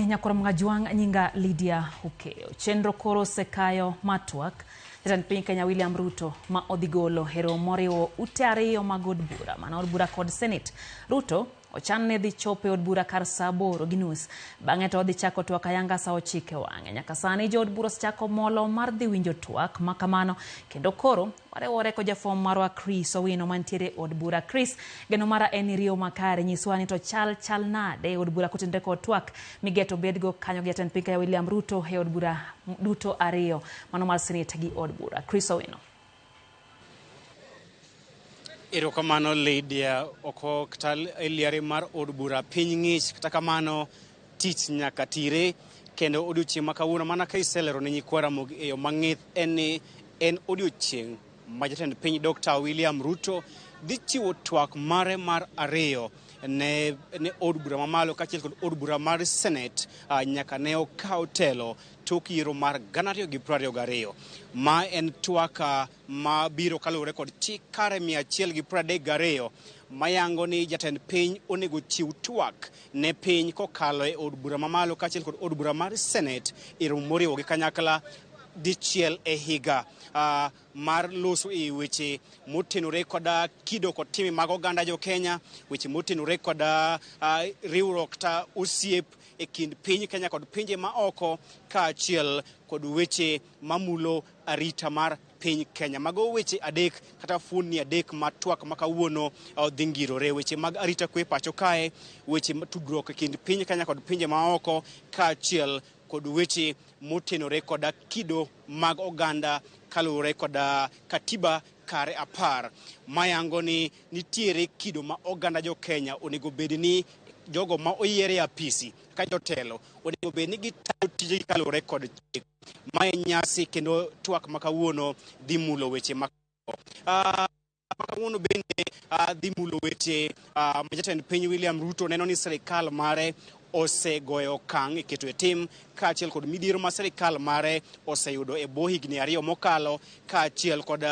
nyakora mga juang nyinga Lydia Hukeo. Chenro koro sekayo matwak. Jatend piny Kenya William Ruto ma odhigolo hero moriwo ute ariyo mag od bura mana od bura kod Senate. Ruto ochan ne dhi chope od bura kar saa 8:30 bang'e to odhi chako twak ayanga saa 9 wang'e. Nyaka sani jo od bura osechako molo mar dhi winjo twak makamano kendo koro warewore ko jafom marwa Chris Owino mantiere od bura. Chris, geno mara en riyo makare nyiswa ni to chal nade od bura kotende ko twak migeto bedgo kanyo gi jatend piny Kenya William Ruto he od bura duto ariyo mano mar Senate gi od bura. Chris Owino. Erokamano Lydia, oko kata eliare mar od bura piny ng'ich, kata kamano tich nyaka tire kendo odiochieng' ma kawuono mana ka iselero ne nyikwara mog eyo mang'ith en odiochieng' ma jatend piny Dr. William Ruto dhi chiwo twak mare mar ariyo ne od bura mamalo kaachiel kod od bura mar Senate nyaka ne okaw telo tok yiero mar 2022. Ma en twak ma biro kaluwore kod chik kare 132 mayango ni jatend piny onego chiw twak ne piny kokalo e od bura mamalo kaachiel kod od bura mar Senate e romo moriwo gi kanyakla dichiel e higa mar loso e weche motenore koda kido kod timbe mag oganda jo Kenya, weche motenore koda riwruok ta osiep e kind piny Kenya kod pinje ma oko kaachiel kod weche mamulo arita mar piny Kenya. Mago weche adek kata fuoni adek ma twak ma kawuono dhi ngirore, weche mag arita kwe pacho kae, weche tudruok e kind piny Kenya kod pinje ma oko kaachiel kod weche motenore koda kido mag oganda kaluwore koda katiba kare 10 mayango ni nitiere kido ma oganda jo Kenya onego bed ni jogo ma oyiere e apisi ka jotelo onego bed ni gitayo tije kaluwore kod chik ma nyasi kendo twak ma kawuono dhi mulo weche ma kawuono bende dhi mulo weche ma jatend piny William Ruto neno ni serikal mare osegoyo okang' e keto e tim kaachiel kod midhiero ma serikal mare oseyudo e bwo higni 2 mokalo kaachiel kod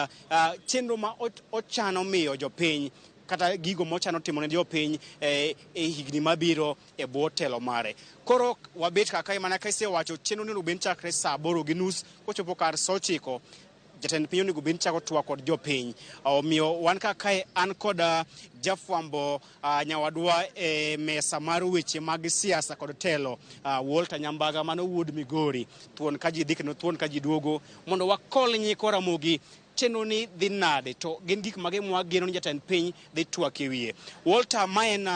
chenro ma ochano miyo jopiny kata gigo mochano timo ne jopiny e higni mabiro e bwo telo mare. Koro wabet kaka mana ka isewacho chenro ni oben chakre saa 8:30 kochopo kar saa 9 jatend piny onego bed chako twak kod jopiny. Omiyo wan kaka an kod jafwambo nyawadwa e mesa mar weche mag siasa kod telo Walter Nyambaga mano wuod Migori thuon ka ji dhi kendo thuon ka ji duogo mondo wakol nyikora mogi chenro ni dhi nade to gin gik mage mwageno ni jatend piny dhi twak e wiye. Walter, ma en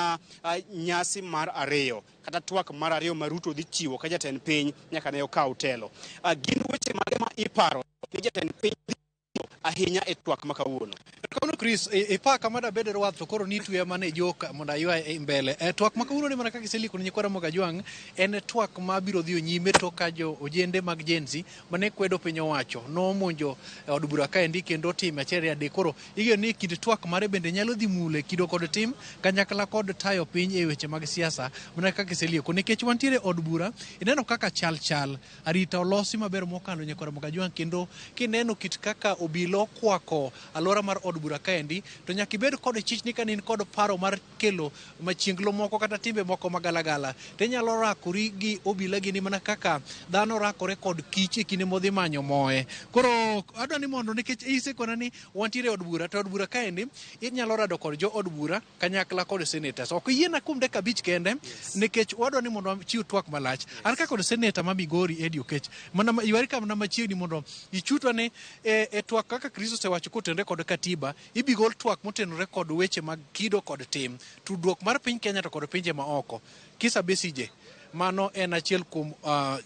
nyasi mar ariyo kata twak mar ariyo ma Ruto dhi chiwo ka jatend piny nyaka ne okaw telo. Gin weche mage ma iparo ni jatend piny ahinya e twak ma kawuono? Kono Chris ipaka mada bede rwath to koro nitu ya mane joka monda ywa e mbele twak ma kawuono ni mana kaka iseliko ni nyikwara moga juang en twak ma biro dhi nyime to ka jo ojende mag jenzi mane kwedo piny owacho no monjo od bura ka endi kendo tim achiel adek. Koro igeno ni kid twak mare bende nyalo dhi mule kido kod tim kanyakla kod tayo piny e weche mag siasa mana kaka iseliko nikech wantiere od bura ineno kaka chal arita olosi maber mokalo nyikwara moga juang kendo kineno kit kaka obilo kwako alora mar od bura kaendi to nyaka ibed kod chich ni kanin kod paro mar kelo machienglo moko kata timbe moko magalagala te nyalo rakori gi obila gi ni mana kaka dhano rakore kod kich e kinde modhi manyo moe. Koro adwa ni mondo nikech isekona ni wantiere od bura to od bura kaendi inyalo rado kod jo od bura kanyakla kod senators. Ok yiena kum dakika 5 kende nikech wadwa ni mondo chiw twak malach an ka kod senator ma Migori Eddie Oketch mana ywari kam na machiegni mondo ichutwa ni e twak kaka Kristo sewacho kotende kod katiba ibigol twak motenore kod weche mag kido kod tim tudruok mar piny Kenya to kod pinje ma oko. Kisa Besije mano en achiel kuom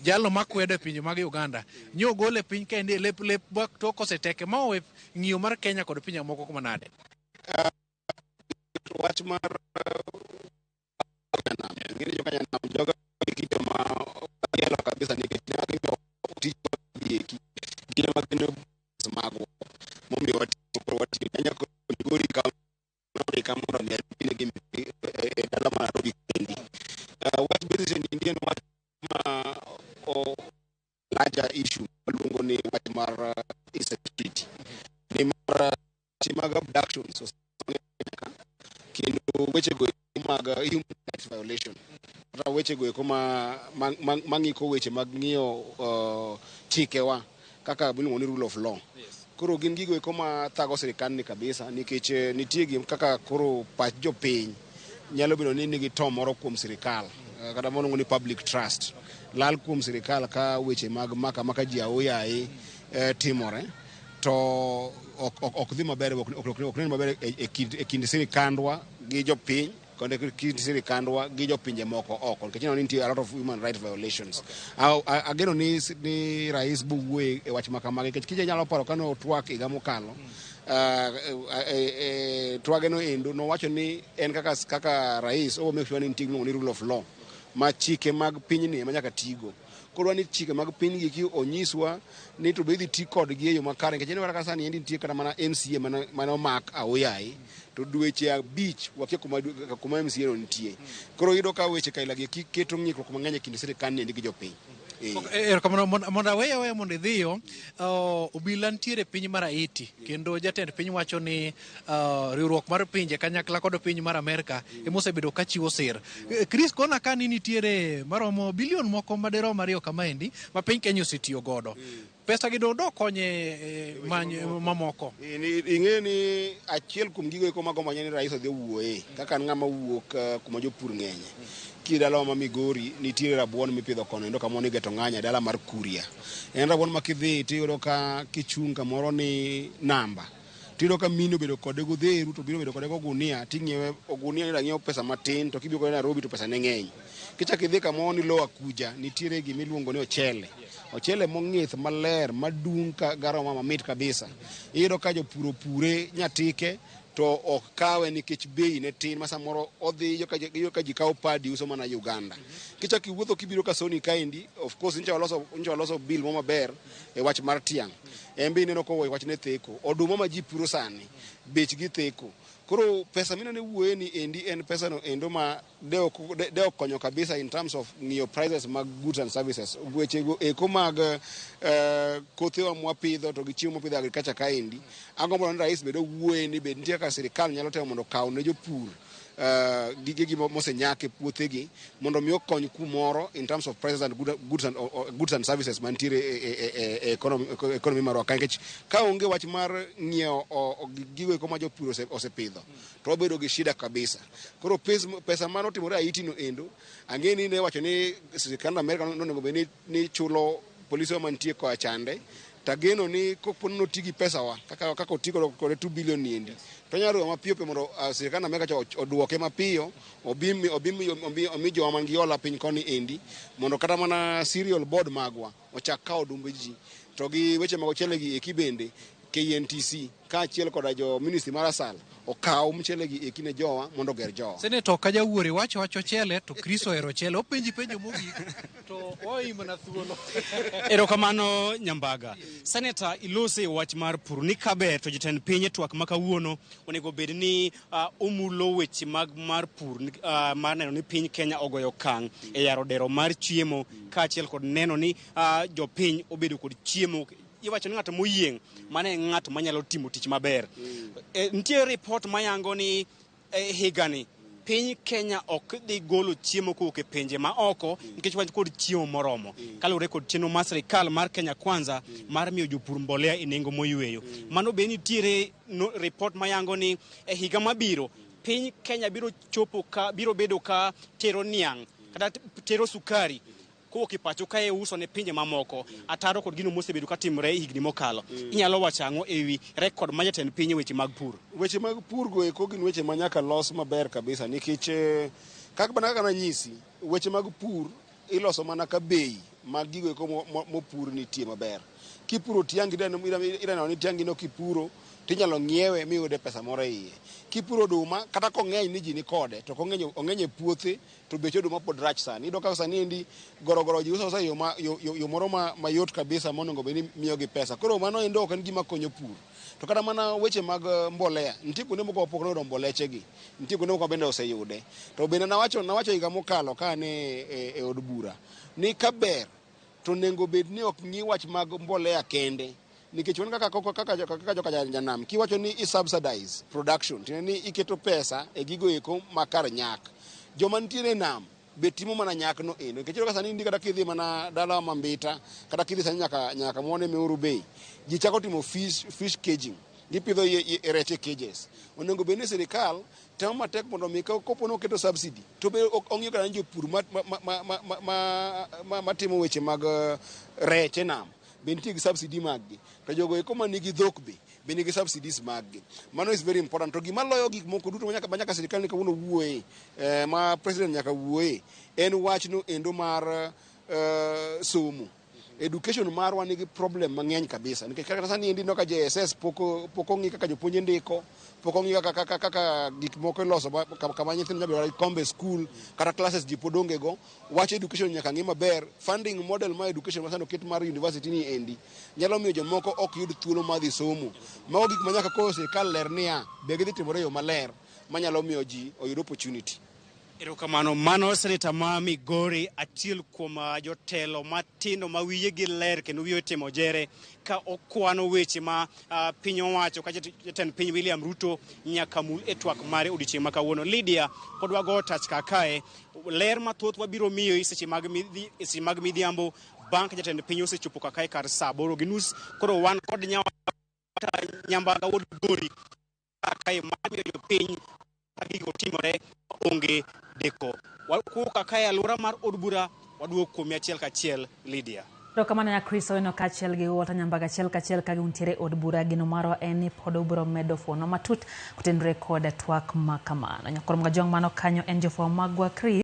jalo makwedo e pinje mag Uganda nyo gole piny kende lep bak to koseteke ma owe ng'iyo mar Kenya kod pinje moko kuma nade. Wach mar ngiri jo Kenya na joga kido ma yelo kabisa nikech ne agimo tich gine magino smago momi wati Kenya ko Migori ka kamoro ne gi dala ma Nairobi kendi. What business in Indian what larger issue malungo ni what mar insecurity ni mar timaga abduction so kendo weche go mag human rights violation. weche go eko mang'iko weche mag ng'iyo chikewa kaka miluongo ni rule of law. Koro gin gigo eko ma thago sirikal ni kabisa nikech nitie gi kaka koro pach jopiny nyalo bedo ni nigi to moro kuom sirikal kata mono ni public trust lal kuom sirikal ka weche mag maka ji aoyaye timore to ok dhi maber ok nen maber e kind sirikandwa gi jopiny kod kind sirikandwa gi jopinje moko oko nikech ineno ni nitie a lot of human rights violations. Ageno ni rais buwuoye e wach makamagi nikech kije nyalo paro kano otwak higa mokalo twageno endo nowacho ni en kaka rais o make sure ni nitie ni rule of law ma chike mag pinyni ema nyaka tigo. Koro ni chike mag piny gi onyiswa ni to be idhi ti kodgi e yo makare nikech ineno kaka sani endi nitie kata mana MCA mana omak aoyaye to dweche 5 wakia kuma MCA no nitie. Koro yudo ka weche kailagi keto ng'ikruok mang'eny e kind sirikal ni gi jopiny. Mondo aweya mondo idhiyo obila ntiere piny mar Haiti kendo jatend piny wacho ni riwruok mar pinje kanyakla kod piny mar Amerika emosebedo ka chiwo sir. Chris kona ka ni nitiere maromo bilion moko maderom 2 kamaendi ma piny Kenya osetiyo godo. Pesa gi do konye mamoko. Ing'e ni achiel kuom gigo eko mago manyani rais odhi wuoye kaka ng'ama wuok kuma jopur ng'enye. Kidala ma Migori nitie rabuon mipidho kono endo kama Geto Ng'anya dala mar Kuria. En rabuon makidhi tiyudo ka kichung kamoro ni namba. Tiyudo ka mino bedo kode godheru to biro bedo kode gunia ting'iewe ogunia ni ng'iewo pesa matin to kibiro kode Nairobi to pesa ne ng'eny. Kichak idhi kamoro ni Lower Kuja nitiere gimiluongo ni ochele mong'ith maler madung ka garoma mamit kabisa. Iyudo ka jopur opure nyatike to ok kawe nikech bei ne tin ma samoro odhi ka ji kawo padi uso mana Uganda. Kichak iwuotho kibiro ka Sony kaendi of course incha loso bill mo maber e wach mar tiang'. Embe neno ko wach ne theko oduma ma ji puro sani bech gi theko. Koro pesa minane wuoye ni endi en pesa no endo ma deo konyo kabisa in terms of ng'iyo prices mag goods and services. Weche go eko mag kothewa mwapidho to gi chiemo mwapidho agriculture kaendi. Agombo ni rais bedo wuoye ni bed nitie ka sirikal nyalo temo mondo kaw ne jopur gige mosenyake puothegi mondo mi okony kumoro in terms of prices and goods and services mantiere e economy marwa ka nikech ka onge wach mar ng'iewo gigo eko ma jopur osepidho to obedo gi shida kabisa. Koro pesa mano timore Haiti no endo ang'e ni ne wacho ni sirikal Amerika nonego bed ni chulo polisi mantie koa chande tageno ni kopon no tigi pesa wa kaka otigo kode 2 billion niendi to nyaro mapiyo pe mondo sirikal Amerika oduoke mapiyo omi joma man gi ola piny koni endi mondo kata mana cereal board magwa ochak kawo odumbe ji to gi weche mag ochele gi ekibende KNTC kaachiel koda jo ministry mar Asal okaw mchele gi ekine jowa mondo ger jowa. Senator ka jawuore wacho chele to Chris ohero chele openji penjo mogik to oimana thuolo. Erokamano Nyambaga. Senator ilose wach mar pur ni kaber to jatend piny twak makawuono onego bed ni omulo weche mag mar pur mar neno ni piny Kenya ogoyo kang' e yaro dero mar chiemo kaachiel kod neno ni jopiny obedo kod chiemo. Iwacho ni ng'ato moyieng' mane ng'ato manyalo timo tich maber. Nitie report mayango ni higani piny Kenya ok dhi golo chiemo kowuok e pinje ma oko nikech wan kod chiemo moromo. Kaluwore kod chenro mar sirikal mar Kenya Kwanza mar miyo jopur mbolea e nengo moyweyo. Mano be nitiere report mayango ni e higa mabiro piny Kenya biro bedo ka tero niang' kata tero sukari kowuok e pacho kae uso ne pinje mamoko ataro kod gino mosebedo katimore higni mokalo. Inyalo wacho ang'o ewi rekod ma jatend piny weche mag pur? Weche mag pur go eko gin weche ma nyaka los maber kabisa nikech kaka nanyisi weche mag pur iloso mana ka bei mag gigo eko mopur nitie maber. Kipuro tiangi iraneno ni tiangi no kipuro tinyalo ng'iewe miyude pesa moro iye. Kipuro oduma kata kong'eny ni ji ni kode to ong'eny puothe to bech oduma pod rach sani. Iyudo ka sani endi gorogoro ji uso yo moro mayot kabisa monego bed ni miyo gi pesa. Koro mano endo ok en gima konyo pur. To kata mana weche mag mbolea nitie kuonde moko pok noyudo mbolechegi nitie kuonde moko bende oseyude. To bende nawacho higa mokalo ka ne e od bura ni kaber to nengo bed ni ok ng'i wach mag mbolea kende nikech wan kaka joka janam kiwacho ni subsidize production tine ni iketo pesa e gigo eko makar nyak joma nitiere nam betimo mana nyakno eno nikech ka sani ndi kata kidhi mana dala mambita kata kidhi sani nyaka muone Meru Bay ji chako timo fish caging gipidho reche cages onego bene sirikal temo matek mondo mi kopo no keto subsidy to be ong'iyo kana jopur matimo weche mag reche nam be nitie gi subsidy maggi to jogo eko manigi dhok be nigi subsidies maggi. Mano is very important. To gima loyo gik moko duto manyaka sirikal ni kawuono wuoye ma president nyaka wuoye en wachno endo mar somo. Education marwa nigi problem mang'eny kabisa nikech kata sani endi no ka JSS poko ng'i kaka jopuonje ndiko, poko ng'i kaka gik moko loso kama nyithindo nyalo kombe school kata classes ji podonge go. Wach education nyaka ng'i maber. Funding model ma education masano ket mar university ni endi nyalo miyo jomoko ok yud thuolo mar dhi somo. Mago gik manyaka ko sirikal ler niya be gidhi timore yo maler manyalo miyo ji oyud opportunity. Erokamano mano seneta ma Migori achiel kuom jotelo matindo ma wiye gi ler kendo wiye timo jere ka okwano weche ma piny owacho ka jatend piny William Ruto nyaka mul e twak mare odiochieng' ma kawuono. Lydia pod wago tach kae ler mathoth wabiro miyo seche mag midhiambo bang' ka jatend piny osechopo kae kar saa 8:30 koro wan kod nyambaga wuod Gori kae mamiyo jopiny gigo timore onge deko. Wakuka kae alwora mar od bura waduok kuom achiel kachiel Lydia. Erokamano ya Chris Owino kachiel gi wota nyambaga achiel kachiel ka giuntiere od bura gino marwa en ni pod obiro medo fuono matut kutenre kod twak ma kamano. Nyakoro mga jong mano kanyo en jofwambo magwa Chris